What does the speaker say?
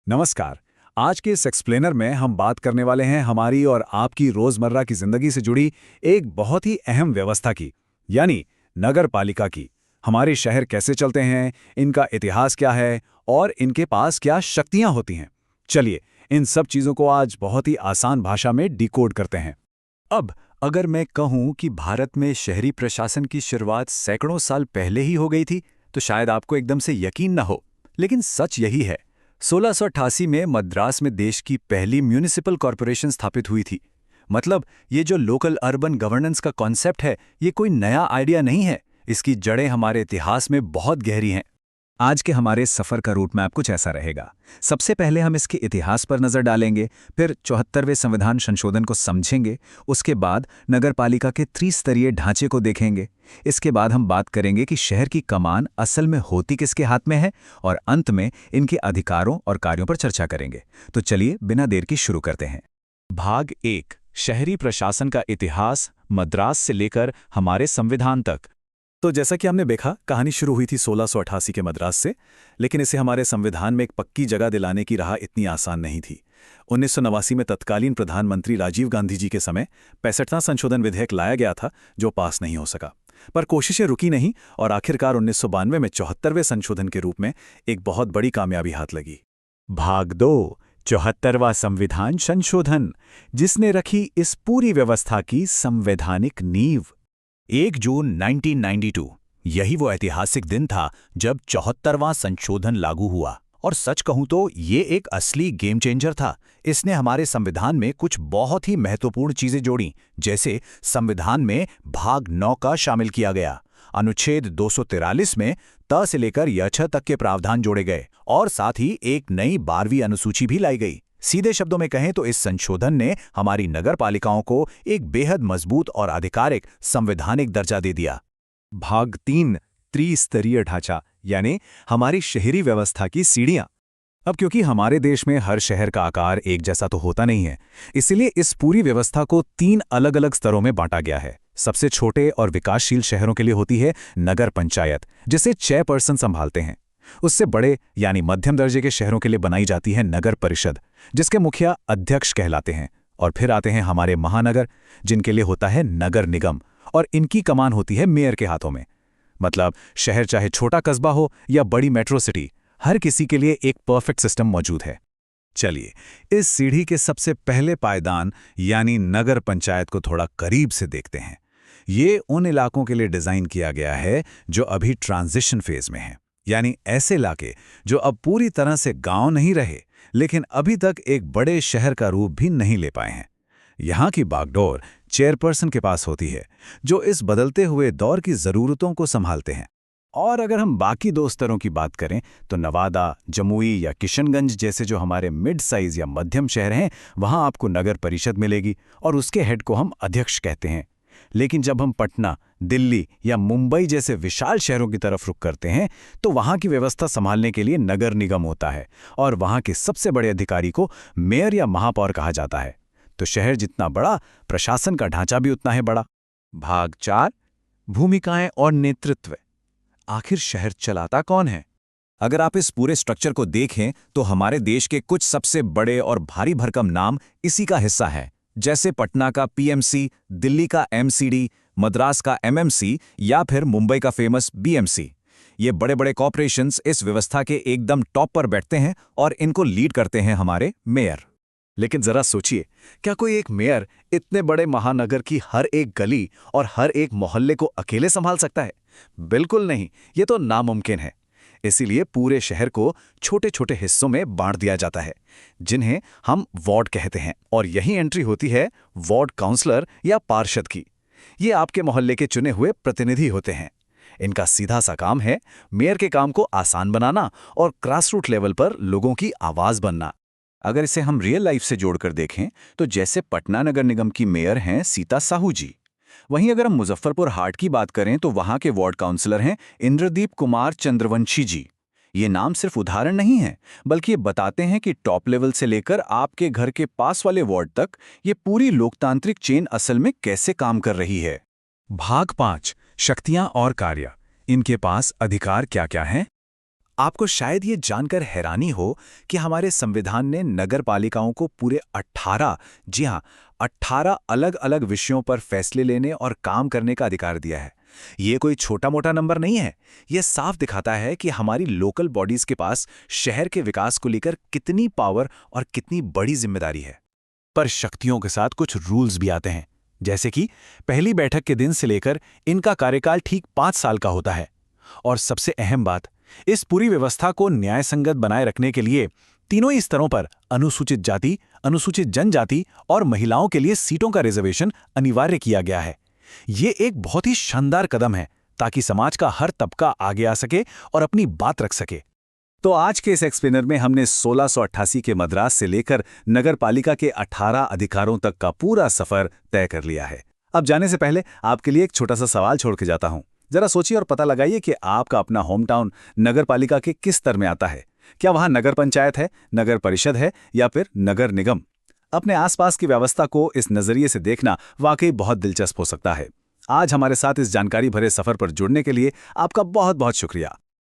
नमस्कार। आज के इस एक्सप्लेनर में हम बात करने वाले हैं हमारी और आपकी रोजमर्रा की जिंदगी से जुड़ी एक बहुत ही अहम व्यवस्था की, यानी नगर पालिका की। हमारे शहर कैसे चलते हैं, इनका इतिहास क्या है और इनके पास क्या शक्तियां होती हैं। चलिए, इन सब चीजों को आज बहुत ही आसान भाषा में डिकोड करते हैं। अब अगर मैं कहूं कि भारत में शहरी प्रशासन की शुरुआत सैकड़ों साल पहले ही हो गई थी, तो शायद आपको एकदम से यकीन न हो, लेकिन सच यही है। 1688 में मद्रास में देश की पहली म्यूनिसिपल कॉरपोरेशन स्थापित हुई थी। मतलब ये जो लोकल अर्बन गवर्नेंस का कॉन्सेप्ट है, ये कोई नया आइडिया नहीं है। इसकी जड़ें हमारे इतिहास में बहुत गहरी हैं। आज के हमारे सफ़र का रूट मैप कुछ ऐसा रहेगा। सबसे पहले हम इसके इतिहास पर नज़र डालेंगे, फिर 74वें संविधान संशोधन को समझेंगे, उसके बाद नगरपालिका के त्रिस्तरीय ढांचे को देखेंगे। इसके बाद हम बात करेंगे कि शहर की कमान असल में होती किसके हाथ में है, और अंत में इनके अधिकारों और कार्यों पर चर्चा करेंगे। तो चलिए बिना देर की शुरू करते हैं। भाग 1, शहरी प्रशासन का इतिहास, मद्रास से लेकर हमारे संविधान तक। तो जैसा कि हमने देखा, कहानी शुरू हुई थी 1688 के मद्रास से, लेकिन इसे हमारे संविधान में एक पक्की जगह दिलाने की राह इतनी आसान नहीं थी। 1989 में तत्कालीन प्रधानमंत्री राजीव गांधी जी के समय 65वां संशोधन विधेयक लाया गया था, जो पास नहीं हो सका। पर कोशिशें रुकी नहीं और आखिरकार 1992 में 74वें संशोधन के रूप में एक बहुत बड़ी कामयाबी हाथ लगी। भाग 2, 74वां संविधान संशोधन, जिसने रखी इस पूरी व्यवस्था की संवैधानिक नींव। 1 जून 1992, यही वो ऐतिहासिक दिन था जब 74वां संशोधन लागू हुआ। और सच कहूं तो ये एक असली गेम चेंजर था। इसने हमारे संविधान में कुछ बहुत ही महत्वपूर्ण चीजें जोड़ी, जैसे संविधान में भाग 9 का शामिल किया गया। अनुच्छेद 243 में त से लेकर य छ तक के प्रावधान जोड़े गए और साथ ही एक नई 12वीं अनुसूची भी लाई गई। सीधे शब्दों में कहें तो इस संशोधन ने हमारी नगर पालिकाओं को एक बेहद मजबूत और आधिकारिक संवैधानिक दर्जा दे दिया। भाग 3, त्रिस्तरीय ढांचा, यानी हमारी शहरी व्यवस्था की सीढ़ियां। अब क्योंकि हमारे देश में हर शहर का आकार एक जैसा तो होता नहीं है, इसलिए इस पूरी व्यवस्था को 3 अलग-अलग स्तरों में बांटा गया है। सबसे छोटे और विकासशील शहरों के लिए होती है नगर पंचायत, जिसे चेयरपर्सन संभालते हैं। उससे बड़े यानी मध्यम दर्जे के शहरों के लिए बनाई जाती है नगर परिषद, जिसके मुखिया अध्यक्ष कहलाते हैं। और फिर आते हैं हमारे महानगर, जिनके लिए होता है नगर निगम, और इनकी कमान होती है मेयर के हाथों में। मतलब शहर चाहे छोटा कस्बा हो या बड़ी मेट्रो सिटी, हर किसी के लिए एक परफेक्ट सिस्टम मौजूद है। चलिए, इस सीढ़ी के सबसे पहले पायदान यानी नगर पंचायत को थोड़ा करीब से देखते हैं। ये उन इलाकों के लिए डिज़ाइन किया गया है जो अभी ट्रांजिशन फेज में हैं, यानी ऐसे इलाके जो अब पूरी तरह से गांव नहीं रहे, लेकिन अभी तक एक बड़े शहर का रूप भी नहीं ले पाए हैं। यहाँ की बागडोर चेयरपर्सन के पास होती है, जो इस बदलते हुए दौर की ज़रूरतों को संभालते हैं। और अगर हम बाकी 2 स्तरों की बात करें तो नवादा, जमुई या किशनगंज जैसे जो हमारे मिड साइज या मध्यम शहर हैं, वहाँ आपको नगर परिषद मिलेगी और उसके हेड को हम अध्यक्ष कहते हैं। लेकिन जब हम पटना, दिल्ली या मुंबई जैसे विशाल शहरों की तरफ रुख करते हैं, तो वहाँ की व्यवस्था संभालने के लिए नगर निगम होता है और वहाँ के सबसे बड़े अधिकारी को मेयर या महापौर कहा जाता है। तो शहर जितना बड़ा, प्रशासन का ढांचा भी उतना ही बड़ा। भाग 4, भूमिकाएं और नेतृत्व। आखिर शहर चलाता कौन है? अगर आप इस पूरे स्ट्रक्चर को देखें तो हमारे देश के कुछ सबसे बड़े और भारी भरकम नाम इसी का हिस्सा है, जैसे पटना का पीएमसी, दिल्ली का एमसीडी, मद्रास का एमएमसी या फिर मुंबई का फेमस बीएमसी। ये बड़े बड़े कॉर्पोरेशंस इस व्यवस्था के एकदम टॉप पर बैठते हैं और इनको लीड करते हैं हमारे मेयर। लेकिन जरा सोचिए, क्या कोई एक मेयर इतने बड़े महानगर की हर एक गली और हर एक मोहल्ले को अकेले संभाल सकता है? बिल्कुल नहीं, ये तो नामुमकिन है। इसीलिए पूरे शहर को छोटे छोटे हिस्सों में बांट दिया जाता है, जिन्हें हम वार्ड कहते हैं। और यही एंट्री होती है वार्ड काउंसलर या पार्षद की। ये आपके मोहल्ले के चुने हुए प्रतिनिधि होते हैं। इनका सीधा सा काम है मेयर के काम को आसान बनाना और ग्रासरूट लेवल पर लोगों की आवाज बनना। अगर इसे हम रियल लाइफ से जोड़कर देखें तो जैसे पटना नगर निगम की मेयर हैं सीता साहू जी। वहीं अगर हम मुजफ्फरपुर हाट की बात करें तो वहां के वार्ड काउंसलर हैं इंद्रदीप कुमार चंद्रवंशी जी। ये नाम सिर्फ उदाहरण नहीं है, बल्कि ये बताते हैं कि टॉप लेवल से लेकर आपके घर के पास वाले वार्ड तक ये पूरी लोकतांत्रिक चेन असल में कैसे काम कर रही है। भाग 5, शक्तियां और कार्य। इनके पास अधिकार क्या क्या हैं? आपको शायद ये जानकर हैरानी हो कि हमारे संविधान ने नगर पालिकाओं को पूरे 18, जी हाँ, 18 अलग-अलग विषयों पर फैसले लेने और काम करने का अधिकार दिया है। ये कोई छोटा-मोटा नंबर नहीं है। ये साफ दिखाता है कि हमारी लोकल बॉडीज के पास शहर के विकास को लेकर कितनी पावर और कितनी बड़ी जिम्मेदारी है। पर शक्तियों के साथ कुछ रूल्स भी आते हैं, जैसे कि पहली बैठक के दिन से लेकर इनका कार्यकाल ठीक 5 साल का होता है। और सबसे अहम बात, इस पूरी व्यवस्था को न्यायसंगत बनाए रखने के लिए तीनों ही स्तरों पर अनुसूचित जाति, अनुसूचित जनजाति और महिलाओं के लिए सीटों का रिजर्वेशन अनिवार्य किया गया है। ये एक बहुत ही शानदार कदम है ताकि समाज का हर तबका आगे आ सके और अपनी बात रख सके। तो आज के इस एक्सप्लेनर में हमने 1688 के मद्रास से लेकर नगर पालिका के 18 अधिकारों तक का पूरा सफर तय कर लिया है। अब जाने से पहले आपके लिए एक छोटा सा सवाल छोड़ के जाता हूं। जरा सोचिए और पता लगाइए कि आपका अपना होम टाउन नगर पालिका के किस स्तर में आता है। क्या वहां नगर पंचायत है, नगर परिषद है या फिर नगर निगम? अपने आसपास की व्यवस्था को इस नजरिए से देखना वाकई बहुत दिलचस्प हो सकता है। आज हमारे साथ इस जानकारी भरे सफर पर जुड़ने के लिए आपका बहुत बहुत शुक्रिया।